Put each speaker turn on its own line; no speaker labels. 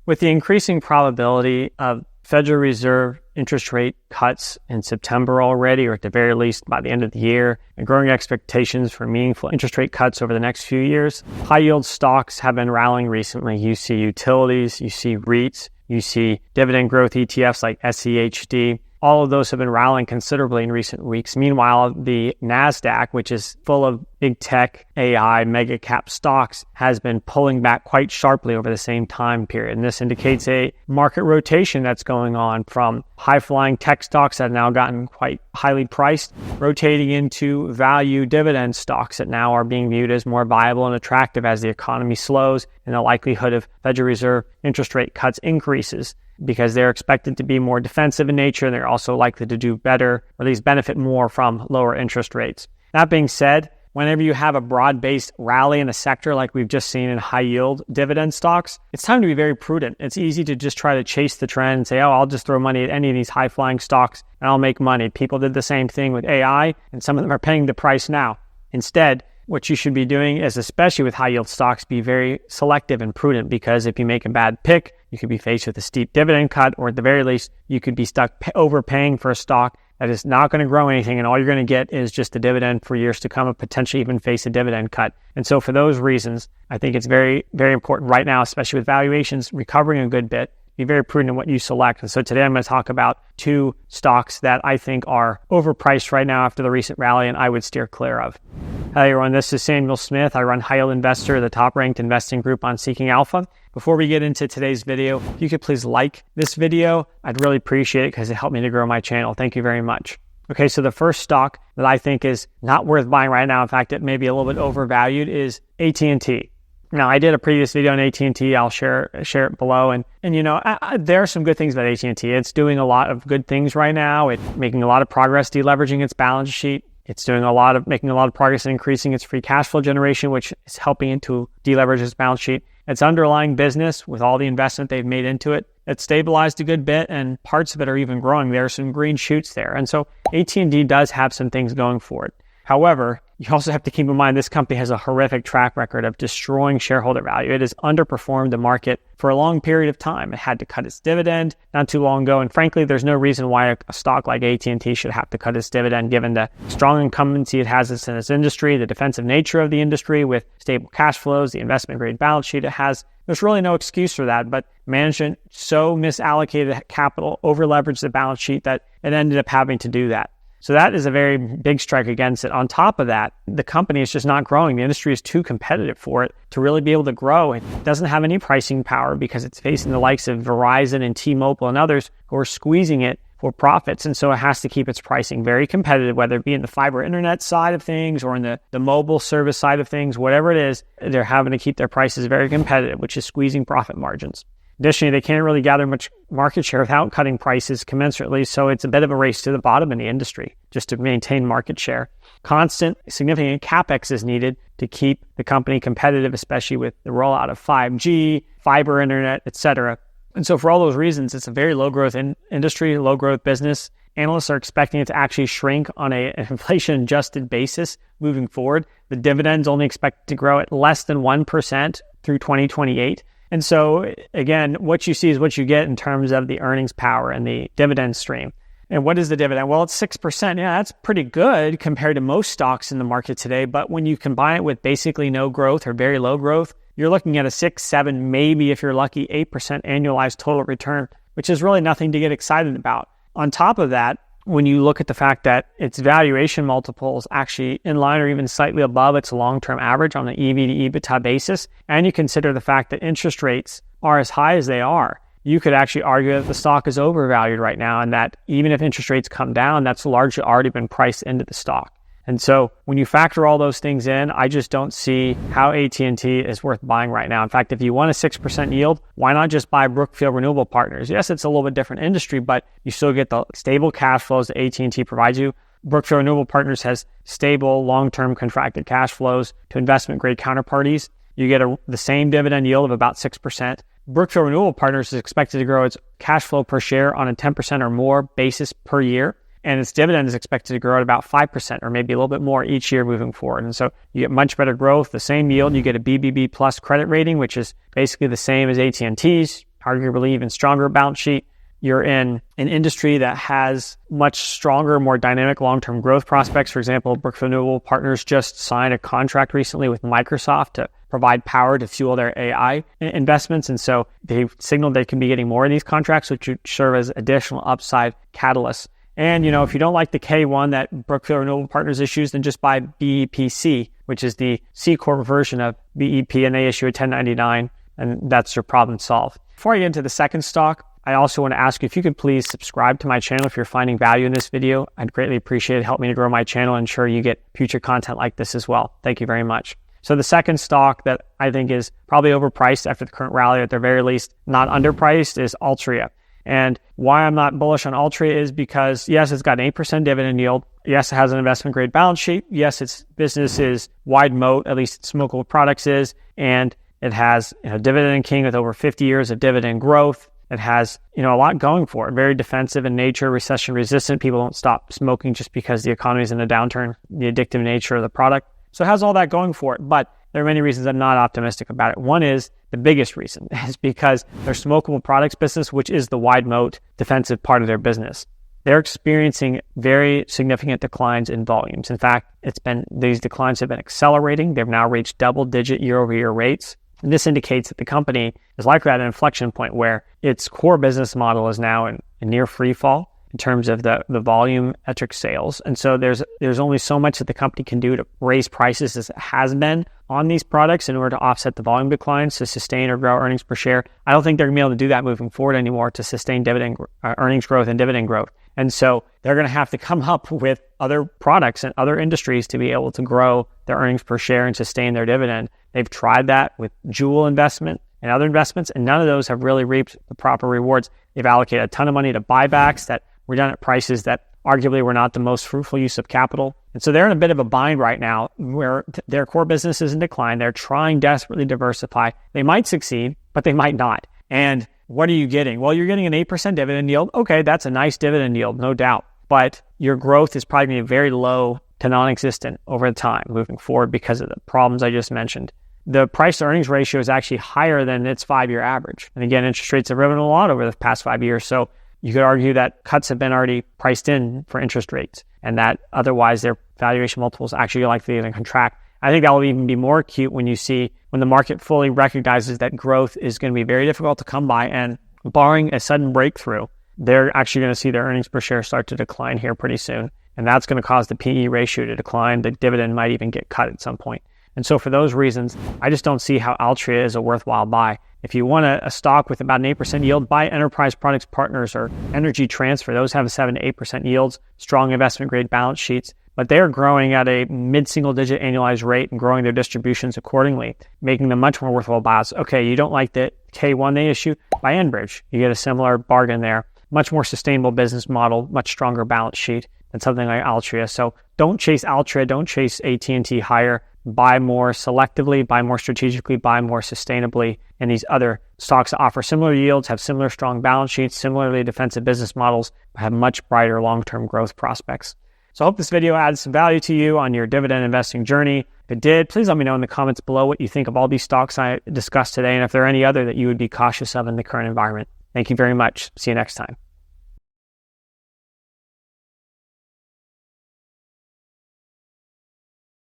With the increasing probability of Federal Reserve interest rate cuts in September already, or at the very least by the end of the year, and growing expectations for meaningful interest rate cuts over the next few years, high yield stocks have been rallying recently. You see utilities, you see REITs, you see dividend growth ETFs like SEHD. All of those have been rallying considerably in recent weeks. Meanwhile, the NASDAQ, which is full of big tech, AI, mega cap stocks, has been pulling back quite sharply over the same time period. And this indicates a market rotation that's going on from high-flying tech stocks that have now gotten quite highly priced, rotating into value dividend stocks that now are being viewed as more viable and attractive as the economy slows and the likelihood of Federal Reserve interest rate cuts increases, because they're expected to be more defensive in nature, and they're also likely to do better, or at least benefit more from lower interest rates. That being said, whenever you have a broad-based rally in a sector like we've just seen in high-yield dividend stocks, it's time to be very prudent. It's easy to just try to chase the trend and say, oh, I'll just throw money at any of these high-flying stocks and I'll make money. People did the same thing with AI, and some of them are paying the price now. Instead, what you should be doing is, especially with high-yield stocks, be very selective and prudent, because if you make a bad pick, you could be faced with a steep dividend cut, or at the very least, you could be stuck overpaying for a stock that is not going to grow anything, and all you're going to get is just a dividend for years to come, and potentially even face a dividend cut. And so for those reasons, I think it's very, very important right now, especially with valuations recovering a good bit, be very prudent in what you select. And so today I'm going to talk about two stocks that I think are overpriced right now after the recent rally, and I would steer clear of. Hi everyone, this is Samuel Smith. I run High Yield Investor, the top-ranked investing group on Seeking Alpha. Before we get into today's video, if you could please like this video, I'd really appreciate it because it helped me to grow my channel. Thank you very much. Okay, so the first stock that I think is not worth buying right now, in fact, it may be a little bit overvalued, is AT&T. Now, I did a previous video on AT&T. I'll share it below. And you know, there are some good things about AT&T. It's doing a lot of good things right now. It's making a lot of progress deleveraging its balance sheet. It's making a lot of progress in increasing its free cash flow generation, which is helping it to deleverage its balance sheet. Its underlying business, with all the investment they've made into it, it's stabilized a good bit, and parts of it are even growing. There are some green shoots there. And so AT&T does have some things going for it. However, you also have to keep in mind this company has a horrific track record of destroying shareholder value. It has underperformed the market for a long period of time. It had to cut its dividend not too long ago. And frankly, there's no reason why a stock like AT&T should have to cut its dividend, given the strong incumbency it has in its industry, the defensive nature of the industry with stable cash flows, the investment grade balance sheet it has. There's really no excuse for that, but management so misallocated capital, over-leveraged the balance sheet that it ended up having to do that. So that is a very big strike against it. On top of that, the company is just not growing. The industry is too competitive for it to really be able to grow. It doesn't have any pricing power because it's facing the likes of Verizon and T-Mobile and others who are squeezing it for profits. And so it has to keep its pricing very competitive, whether it be in the fiber internet side of things or in the mobile service side of things, whatever it is, they're having to keep their prices very competitive, which is squeezing profit margins. Additionally, they can't really gather much market share without cutting prices commensurately, so it's a bit of a race to the bottom in the industry just to maintain market share. Constant, significant capex is needed to keep the company competitive, especially with the rollout of 5G, fiber internet, etc. And so for all those reasons, it's a very low-growth industry, low-growth business. Analysts are expecting it to actually shrink on an inflation-adjusted basis moving forward. The dividend's only expected to grow at less than 1% through 2028. And so, again, what you see is what you get in terms of the earnings power and the dividend stream. And what is the dividend? Well, it's 6%. Yeah, that's pretty good compared to most stocks in the market today. But when you combine it with basically no growth or very low growth, you're looking at a 6, 7, maybe if you're lucky, 8% annualized total return, which is really nothing to get excited about. On top of that, when you look at the fact that its valuation multiple is actually in line or even slightly above its long-term average on an EV to EBITDA basis, and you consider the fact that interest rates are as high as they are, you could actually argue that the stock is overvalued right now, and that even if interest rates come down, that's largely already been priced into the stock. And so when you factor all those things in, I just don't see how AT&T is worth buying right now. In fact, if you want a 6% yield, why not just buy Brookfield Renewable Partners? Yes, it's a little bit different industry, but you still get the stable cash flows that AT&T provides you. Brookfield Renewable Partners has stable, long-term contracted cash flows to investment-grade counterparties. You get the same dividend yield of about 6%. Brookfield Renewable Partners is expected to grow its cash flow per share on a 10% or more basis per year. And its dividend is expected to grow at about 5% or maybe a little bit more each year moving forward. And so you get much better growth, the same yield. You get a BBB plus credit rating, which is basically the same as AT&T's. arguably even stronger balance sheet. You're in an industry that has much stronger, more dynamic long-term growth prospects. For example, Brookfield Renewable Partners just signed a contract recently with Microsoft to provide power to fuel their AI investments. And so they've signaled they can be getting more of these contracts, which would serve as additional upside catalysts. And, if you don't like the K1 that Brookfield Renewable Partners issues, then just buy BEPC, which is the C Corp version of BEP, and they issue a 1099, and that's your problem solved. Before I get into the second stock, I also want to ask you if you could please subscribe to my channel if you're finding value in this video. I'd greatly appreciate it. Help me to grow my channel and ensure you get future content like this as well. Thank you very much. So the second stock that I think is probably overpriced after the current rally, at the very least not underpriced, is Altria. And why I'm not bullish on Altria is because, yes, it's got an 8% dividend yield. Yes, it has an investment grade balance sheet. Yes, its business is wide moat, at least its smokable products is. And it has Dividend King with over 50 years of dividend growth. It has, a lot going for it. Very defensive in nature, recession resistant. People don't stop smoking just because the economy is in a downturn, the addictive nature of the product. So it has all that going for it. But there are many reasons I'm not optimistic about it. One is, the biggest reason is because their smokable products business, which is the wide moat defensive part of their business, they're experiencing very significant declines in volumes. In fact, these declines have been accelerating. They've now reached double-digit year-over-year rates. And this indicates that the company is likely at an inflection point where its core business model is now in near free fall in terms of the volumetric sales. And so there's only so much that the company can do to raise prices as it has been on these products in order to offset the volume declines to sustain or grow earnings per share. I don't think they're going to be able to do that moving forward anymore to sustain earnings growth and dividend growth. And so they're going to have to come up with other products and other industries to be able to grow their earnings per share and sustain their dividend. They've tried that with Jewel investment and other investments, and none of those have really reaped the proper rewards. They've allocated a ton of money to buybacks that were done at prices that arguably were not the most fruitful use of capital. And so they're in a bit of a bind right now where their core business is in decline. They're trying desperately to diversify. They might succeed, but they might not. And what are you getting? Well, you're getting an 8% dividend yield. Okay, that's a nice dividend yield, no doubt. But your growth is probably going to be very low to non-existent over time moving forward because of the problems I just mentioned. The price to earnings ratio is actually higher than its 5-year average. And again, interest rates have risen a lot over the past 5 years. So you could argue that cuts have been already priced in for interest rates and that otherwise their valuation multiples actually likely to contract. I think that will even be more acute when the market fully recognizes that growth is going to be very difficult to come by, and barring a sudden breakthrough, they're actually going to see their earnings per share start to decline here pretty soon. And that's going to cause the PE ratio to decline. The dividend might even get cut at some point. And so for those reasons, I just don't see how Altria is a worthwhile buy. If you want a stock with about an 8% yield, buy Enterprise Products Partners or Energy Transfer. Those have 7 to 8% yields, strong investment grade balance sheets, but they're growing at a mid-single digit annualized rate and growing their distributions accordingly, making them much more worthwhile buys. Okay, you don't like the K1 they issue? Buy Enbridge. You get a similar bargain there. Much more sustainable business model, much stronger balance sheet than something like Altria. So don't chase Altria, don't chase AT&T higher. Buy more selectively, buy more strategically, buy more sustainably. And these other stocks that offer similar yields, have similar strong balance sheets, similarly defensive business models, have much brighter long-term growth prospects. So I hope this video adds some value to you on your dividend investing journey. If it did, please let me know in the comments below what you think of all these stocks I discussed today and if there are any other that you would be cautious of in the current environment. Thank you very much. See you next time.